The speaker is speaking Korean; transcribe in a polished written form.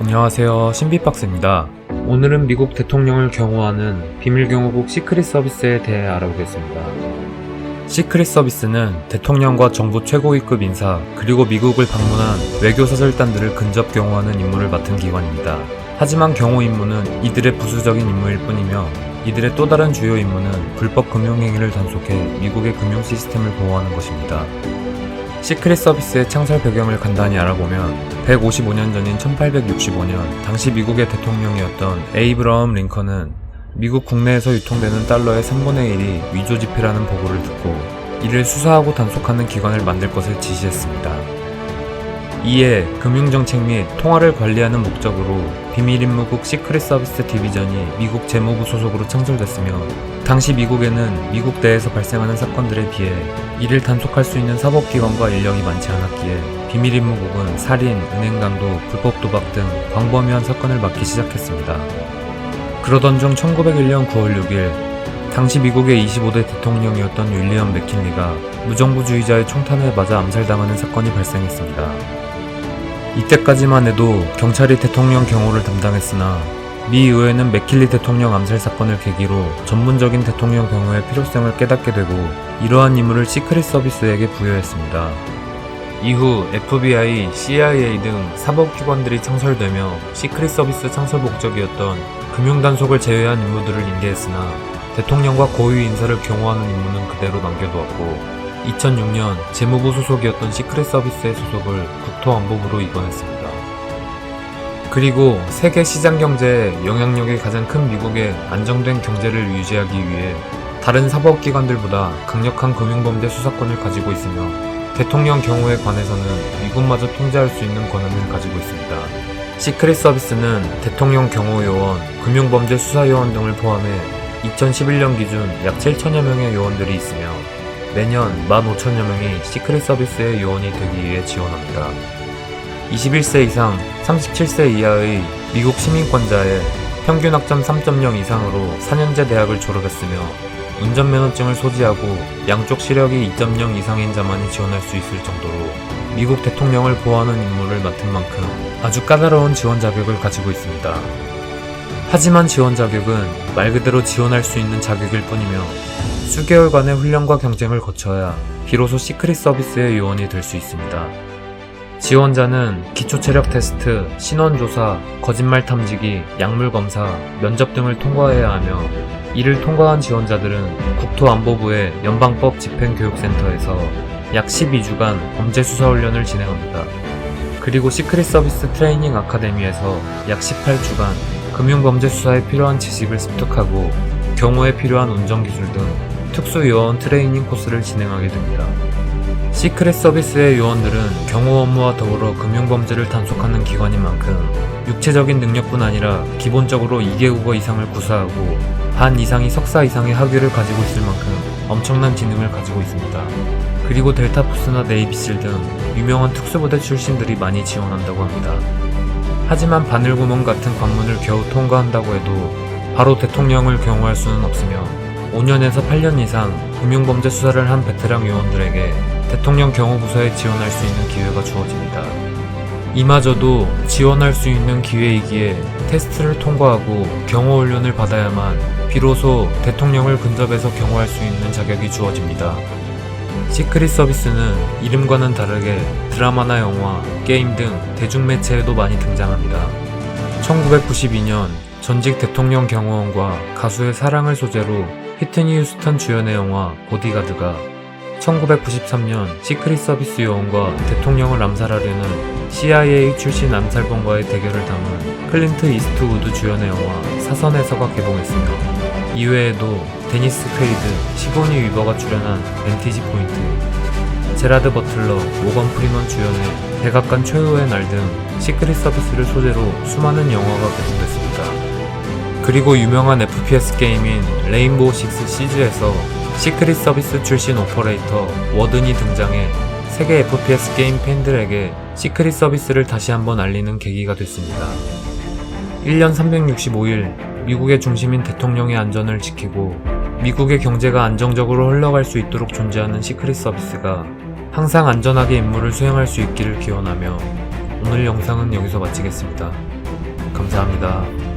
안녕하세요, 신비박스입니다. 오늘은 미국 대통령을 경호하는 비밀경호국 시크릿 서비스에 대해 알아보겠습니다. 시크릿 서비스는 대통령과 정부 최고위급 인사, 그리고 미국을 방문한 외교사절단들을 근접 경호하는 임무를 맡은 기관입니다. 하지만 경호 임무는 이들의 부수적인 임무일 뿐이며, 이들의 또 다른 주요 임무는 불법 금융행위를 단속해 미국의 금융 시스템을 보호하는 것입니다. 시크릿 서비스의 창설 배경을 간단히 알아보면 155년 전인 1865년 당시 미국의 대통령이었던 에이브러함 링컨은 미국 국내에서 유통되는 달러의 3분의 1이 위조지폐라는 보고를 듣고 이를 수사하고 단속하는 기관을 만들 것을 지시했습니다. 이에 금융정책 및 통화를 관리하는 목적으로 비밀임무국 시크릿 서비스 디비전이 미국 재무부 소속으로 창설됐으며, 당시 미국에는 미국 내에서 발생하는 사건들에 비해 이를 단속할 수 있는 사법기관과 인력이 많지 않았기에 비밀임무국은 살인, 은행 강도, 불법 도박 등 광범위한 사건을 맡기 시작했습니다. 그러던 중 1901년 9월 6일 당시 미국의 25대 대통령이었던 윌리엄 맥킨리가 무정부주의자의 총탄에 맞아 암살당하는 사건이 발생했습니다. 이때까지만 해도 경찰이 대통령 경호를 담당했으나 미 의회는 맥킨리 대통령 암살 사건을 계기로 전문적인 대통령 경호의 필요성을 깨닫게 되고 이러한 임무를 시크릿 서비스에게 부여했습니다. 이후 FBI, CIA 등 사법기관들이 창설되며 시크릿 서비스 창설 목적이었던 금융단속을 제외한 임무들을 인계했으나 대통령과 고위 인사를 경호하는 임무는 그대로 남겨두었고, 2006년 재무부 소속이었던 시크릿 서비스의 소속을 국토안보부로 이관했습니다. 그리고 세계 시장 경제에 영향력이 가장 큰 미국의 안정된 경제를 유지하기 위해 다른 사법기관들보다 강력한 금융범죄 수사권을 가지고 있으며 대통령 경호에 관해서는 미국마저 통제할 수 있는 권한을 가지고 있습니다. 시크릿 서비스는 대통령 경호요원, 금융범죄 수사요원 등을 포함해 2011년 기준 약 7천여 명의 요원들이 있으며 매년 15,000여 명이 시크릿 서비스의 요원이 되기 위해 지원합니다. 21세 이상, 37세 이하의 미국 시민권자의 평균 학점 3.0 이상으로 4년제 대학을 졸업했으며 운전면허증을 소지하고 양쪽 시력이 2.0 이상인 자만이 지원할 수 있을 정도로 미국 대통령을 보호하는 임무를 맡은 만큼 아주 까다로운 지원 자격을 가지고 있습니다. 하지만 지원 자격은 말 그대로 지원할 수 있는 자격일 뿐이며 수개월간의 훈련과 경쟁을 거쳐야 비로소 시크릿 서비스의 요원이 될 수 있습니다. 지원자는 기초체력 테스트, 신원조사, 거짓말 탐지기, 약물검사, 면접 등을 통과해야 하며, 이를 통과한 지원자들은 국토안보부의 연방법 집행교육센터에서 약 12주간 범죄수사훈련을 진행합니다. 그리고 시크릿 서비스 트레이닝 아카데미에서 약 18주간 금융범죄 수사에 필요한 지식을 습득하고 경호에 필요한 운전기술 등 특수요원 트레이닝 코스를 진행하게 됩니다. 시크릿 서비스의 요원들은 경호 업무와 더불어 금융범죄를 단속하는 기관인 만큼 육체적인 능력뿐 아니라 기본적으로 2개국어 이상을 구사하고 반 이상이 석사 이상의 학위를 가지고 있을 만큼 엄청난 지능을 가지고 있습니다. 그리고 델타포스나 네이비실 등 유명한 특수부대 출신들이 많이 지원한다고 합니다. 하지만 바늘구멍 같은 관문을 겨우 통과한다고 해도 바로 대통령을 경호할 수는 없으며 5년에서 8년 이상 금융범죄 수사를 한 베테랑 요원들에게 대통령 경호부서에 지원할 수 있는 기회가 주어집니다. 이마저도 지원할 수 있는 기회이기에 테스트를 통과하고 경호훈련을 받아야만 비로소 대통령을 근접해서 경호할 수 있는 자격이 주어집니다. 시크릿 서비스는 이름과는 다르게 드라마나 영화, 게임 등 대중매체에도 많이 등장합니다. 1992년 전직 대통령 경호원과 가수의 사랑을 소재로 휘트니 휴스턴 주연의 영화 보디가드가, 1993년 시크릿 서비스 요원과 대통령을 암살하려는 CIA 출신 암살범과의 대결을 담은 클린트 이스트우드 주연의 영화 사선에서가 개봉했으며, 이외에도 데니스 퀘이드, 시고니 위버가 출연한 벤티지 포인트, 제라드 버틀러, 모건 프리먼 주연의 백악관 최후의 날 등 시크릿 서비스를 소재로 수많은 영화가 개봉됐습니다. 그리고 유명한 FPS 게임인 레인보우 식스 시즈에서 시크릿 서비스 출신 오퍼레이터 워든이 등장해 세계 FPS 게임 팬들에게 시크릿 서비스를 다시 한번 알리는 계기가 됐습니다. 1년 365일 미국의 중심인 대통령의 안전을 지키고 미국의 경제가 안정적으로 흘러갈 수 있도록 존재하는 시크릿 서비스가 항상 안전하게 임무를 수행할 수 있기를 기원하며 오늘 영상은 여기서 마치겠습니다. 감사합니다.